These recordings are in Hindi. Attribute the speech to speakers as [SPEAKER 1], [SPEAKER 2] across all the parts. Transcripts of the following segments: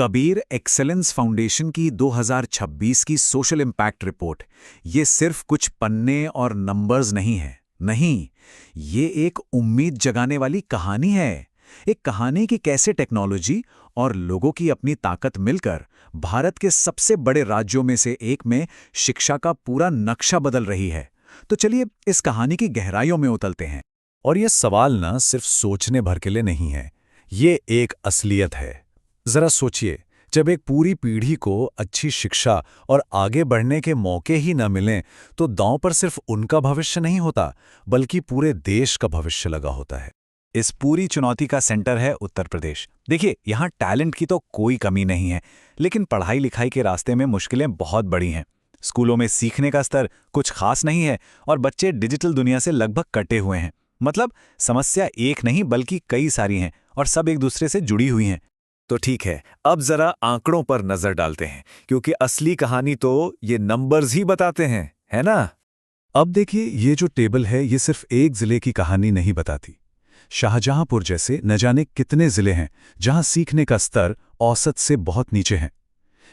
[SPEAKER 1] कबीर एक्सेलेंस फाउंडेशन की 2026 की सोशल इम्पैक्ट रिपोर्ट ये सिर्फ कुछ पन्ने और नंबर्स नहीं है। नहीं, ये एक उम्मीद जगाने वाली कहानी है। एक कहानी की कैसे टेक्नोलॉजी और लोगों की अपनी ताकत मिलकर भारत के सबसे बड़े राज्यों में से एक में शिक्षा का पूरा नक्शा बदल रही है। तो चलिए इस कहानी की गहराइयों में उतरते हैं।
[SPEAKER 2] और ये सवाल ना सिर्फ सोचने भर के लिए नहीं है, ये एक असलियत है। जरा सोचिए, जब एक पूरी पीढ़ी को अच्छी शिक्षा और आगे बढ़ने के मौके ही न मिलें, तो दांव पर सिर्फ उनका भविष्य नहीं होता, बल्कि पूरे देश का भविष्य लगा होता है।
[SPEAKER 1] इस पूरी चुनौती का सेंटर है उत्तर प्रदेश। देखिए, यहाँ टैलेंट की तो कोई कमी नहीं है, लेकिन पढ़ाई लिखाई के रास्ते में मुश्किलें बहुत बड़ी हैं। स्कूलों में सीखने का स्तर कुछ खास नहीं है और बच्चे डिजिटल दुनिया से लगभग कटे हुए हैं। मतलब समस्या एक नहीं बल्कि कई सारी हैं और सब एक दूसरे से जुड़ी हुई हैं।
[SPEAKER 2] तो ठीक है, अब जरा आंकड़ों पर नजर डालते हैं, क्योंकि असली कहानी तो ये नंबर्स ही बताते हैं, है ना? अब देखिए, ये जो टेबल है ये सिर्फ एक जिले की कहानी नहीं बताती। शाहजहांपुर जैसे न जाने कितने जिले हैं जहां सीखने का स्तर औसत से बहुत नीचे है।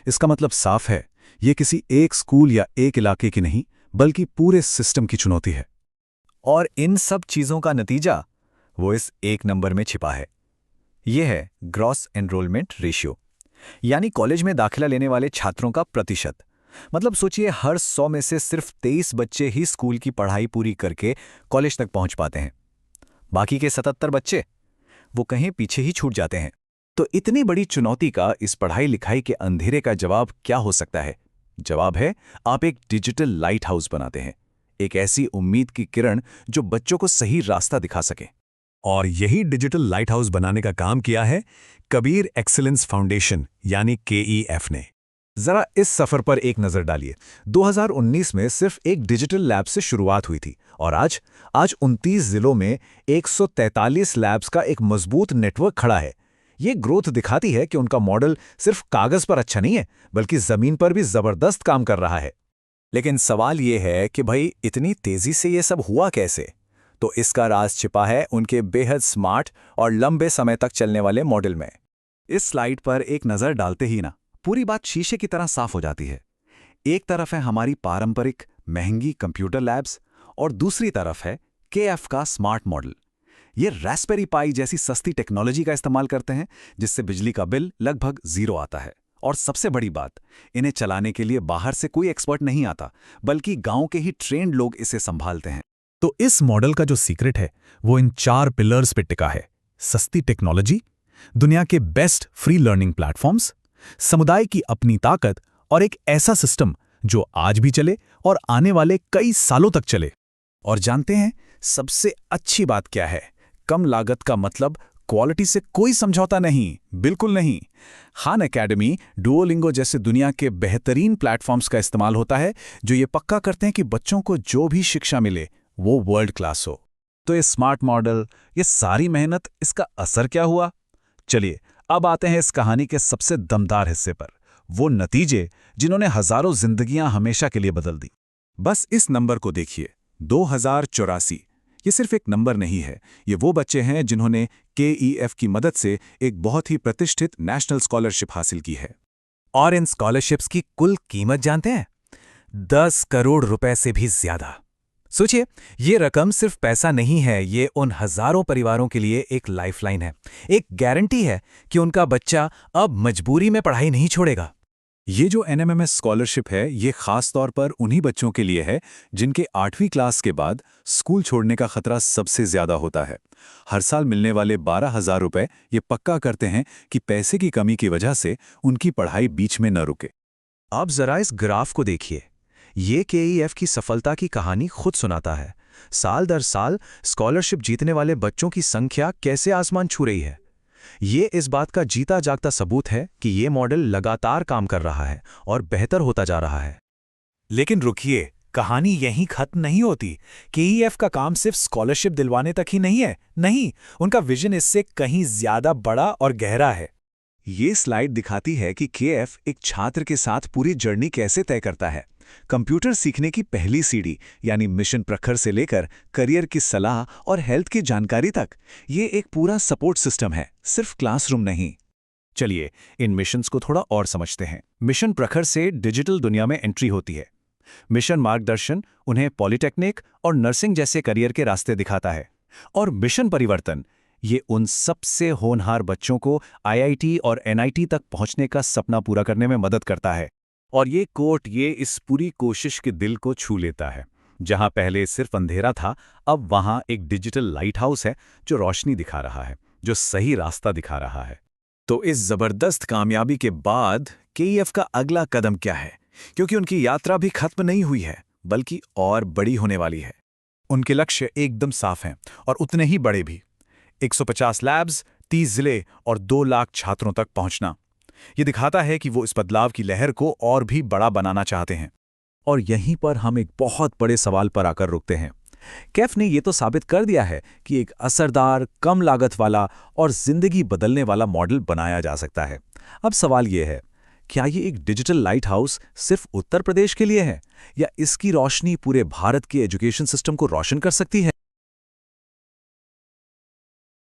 [SPEAKER 2] इसका मतलब साफ है, ये किसी एक स्कूल या एक इलाके की नहीं, बल्कि पूरे सिस्टम की चुनौती है।
[SPEAKER 1] और इन सब चीजों का नतीजा वो इस एक नंबर में छिपा है। यह है ग्रॉस एनरोलमेंट रेशियो, यानी कॉलेज में दाखिला लेने वाले छात्रों का प्रतिशत। मतलब सोचिए, हर 100 में से सिर्फ 23 बच्चे ही स्कूल की पढ़ाई पूरी करके कॉलेज तक पहुंच पाते हैं। बाकी के 77 बच्चे वो कहीं पीछे ही छूट जाते हैं। तो इतनी बड़ी चुनौती का इस पढ़ाई लिखाई के अंधेरे का जवाब क्या हो सकता है? जवाब है, आप एक डिजिटल लाइट हाउस बनाते हैं, एक ऐसी उम्मीद की किरण जो बच्चों को सही रास्ता दिखा सके।
[SPEAKER 2] और यही डिजिटल लाइट हाउस बनाने का काम किया है कबीर एक्सीलेंस फाउंडेशन यानी KEF ने। जरा इस सफर पर एक नजर डालिए। 2019 में सिर्फ एक डिजिटल लैब से शुरुआत हुई थी और आज 29 जिलों में 143 लैब्स का एक मजबूत नेटवर्क खड़ा है। ये ग्रोथ दिखाती है कि उनका मॉडल सिर्फ कागज पर अच्छा नहीं है, बल्कि जमीन पर भी जबरदस्त काम कर रहा है।
[SPEAKER 1] लेकिन सवाल ये है कि भाई, इतनी तेजी से ये सब हुआ कैसे? तो इसका राज छिपा है उनके बेहद स्मार्ट और लंबे समय तक चलने वाले मॉडल में। इस स्लाइड पर एक नज़र डालते ही ना पूरी बात शीशे की तरह साफ हो जाती है। एक तरफ है हमारी पारंपरिक महंगी कंप्यूटर लैब्स और दूसरी तरफ है KF का स्मार्ट मॉडल। ये रास्पबेरी पाई जैसी सस्ती टेक्नोलॉजी का इस्तेमाल करते हैं, जिससे बिजली का बिल लगभग 0 आता है। और सबसे बड़ी बात, इन्हें चलाने के लिए बाहर से कोई एक्सपर्ट नहीं आता, बल्कि गांव के ही ट्रेंड लोग इसे संभालते हैं।
[SPEAKER 2] तो इस मॉडल का जो सीक्रेट है वो इन 4 पिलर्स पे टिका है: सस्ती टेक्नोलॉजी, दुनिया के बेस्ट फ्री लर्निंग प्लेटफॉर्म्स, समुदाय की अपनी ताकत और एक ऐसा सिस्टम जो आज भी चले और आने वाले कई सालों तक चले।
[SPEAKER 1] और जानते हैं सबसे अच्छी बात क्या है? कम लागत का मतलब क्वालिटी से कोई समझौता नहीं, बिल्कुल नहीं। खान एकेडमी, डुओलिंगो जैसे दुनिया के बेहतरीन प्लेटफॉर्म्स का इस्तेमाल होता है, जो ये पक्का करते हैं कि बच्चों को जो भी शिक्षा मिले वो वर्ल्ड क्लास हो। तो ये स्मार्ट मॉडल, ये सारी मेहनत, इसका असर क्या हुआ? चलिए अब आते हैं इस कहानी के सबसे दमदार हिस्से पर, वो नतीजे जिन्होंने हजारों जिंदगियां हमेशा के लिए बदल दी। बस इस नंबर को देखिए, 2084। ये सिर्फ एक नंबर नहीं है, ये वो बच्चे हैं जिन्होंने KEF की मदद से एक बहुत ही प्रतिष्ठित नेशनल स्कॉलरशिप हासिल की है।
[SPEAKER 2] और इन स्कॉलरशिप्स की कुल कीमत जानते हैं? 10 करोड़ रुपए से भी ज्यादा। सोचिए, ये रकम सिर्फ पैसा नहीं है, ये उन हजारों परिवारों के लिए एक लाइफलाइन है, एक गारंटी है कि उनका बच्चा अब मजबूरी में पढ़ाई नहीं छोड़ेगा।
[SPEAKER 1] ये जो NMMS स्कॉलरशिप है, ये खास तौर पर उन्हीं बच्चों के लिए है जिनके 8वीं क्लास के बाद स्कूल छोड़ने का खतरा सबसे ज्यादा होता है। हर साल मिलने वाले 12,000 रुपए ये पक्का करते हैं कि पैसे की कमी की वजह से उनकी पढ़ाई बीच में न रुके।
[SPEAKER 2] अब जरा इस ग्राफ को देखिए, ये KEF की सफलता की कहानी खुद सुनाता है। साल दर साल स्कॉलरशिप जीतने वाले बच्चों की संख्या कैसे आसमान छू रही है। ये इस बात का जीता जागता सबूत है कि ये मॉडल लगातार काम कर रहा है और बेहतर होता जा रहा है।
[SPEAKER 1] लेकिन रुकिए, कहानी यहीं खत्म नहीं होती। KEF का काम सिर्फ स्कॉलरशिप दिलवाने तक ही नहीं है। नहीं, उनका विजन इससे कहीं ज्यादा बड़ा और गहरा है। ये स्लाइड दिखाती है कि KEF एक छात्र के साथ पूरी जर्नी कैसे तय करता है। कंप्यूटर सीखने की पहली सीढ़ी यानी मिशन प्रखर से लेकर करियर की सलाह और हेल्थ की जानकारी तक, ये एक पूरा सपोर्ट सिस्टम है, सिर्फ क्लासरूम नहीं। चलिए इन मिशंस को थोड़ा और समझते हैं। मिशन प्रखर से डिजिटल दुनिया में एंट्री होती है। मिशन मार्गदर्शन उन्हें पॉलिटेक्निक और नर्सिंग जैसे करियर के रास्ते दिखाता है। और मिशन परिवर्तन ये उन सबसे होनहार बच्चों को आईआईटी और एनआईटी तक पहुंचने का सपना पूरा करने में मदद करता है। और ये कोट ये इस पूरी कोशिश के दिल को छू लेता है। जहां पहले सिर्फ अंधेरा था, अब वहां एक डिजिटल लाइट हाउस है जो रोशनी दिखा रहा है, जो सही रास्ता दिखा रहा है। तो इस जबरदस्त कामयाबी के बाद केईएफ का अगला कदम क्या है? क्योंकि उनकी यात्रा भी खत्म नहीं हुई है, बल्कि और बड़ी होने वाली है। उनके लक्ष्य एकदम साफ हैं और उतने ही बड़े भी। 150 लैब्स, 30 जिले और 2 लाख छात्रों तक पहुंचना। ये दिखाता है कि वो इस बदलाव की लहर को और भी बड़ा बनाना चाहते हैं। और यहीं पर हम एक बहुत बड़े सवाल पर आकर रुकते हैं। कैफ ने ये तो साबित कर दिया है कि एक असरदार, कम लागत वाला और जिंदगी बदलने वाला मॉडल बनाया जा सकता है। अब सवाल ये है, क्या ये एक डिजिटल लाइट हाउस सिर्फ उत्तर प्रदेश के लिए है, या इसकी रोशनी पूरे भारत के एजुकेशन सिस्टम को रोशन कर सकती है?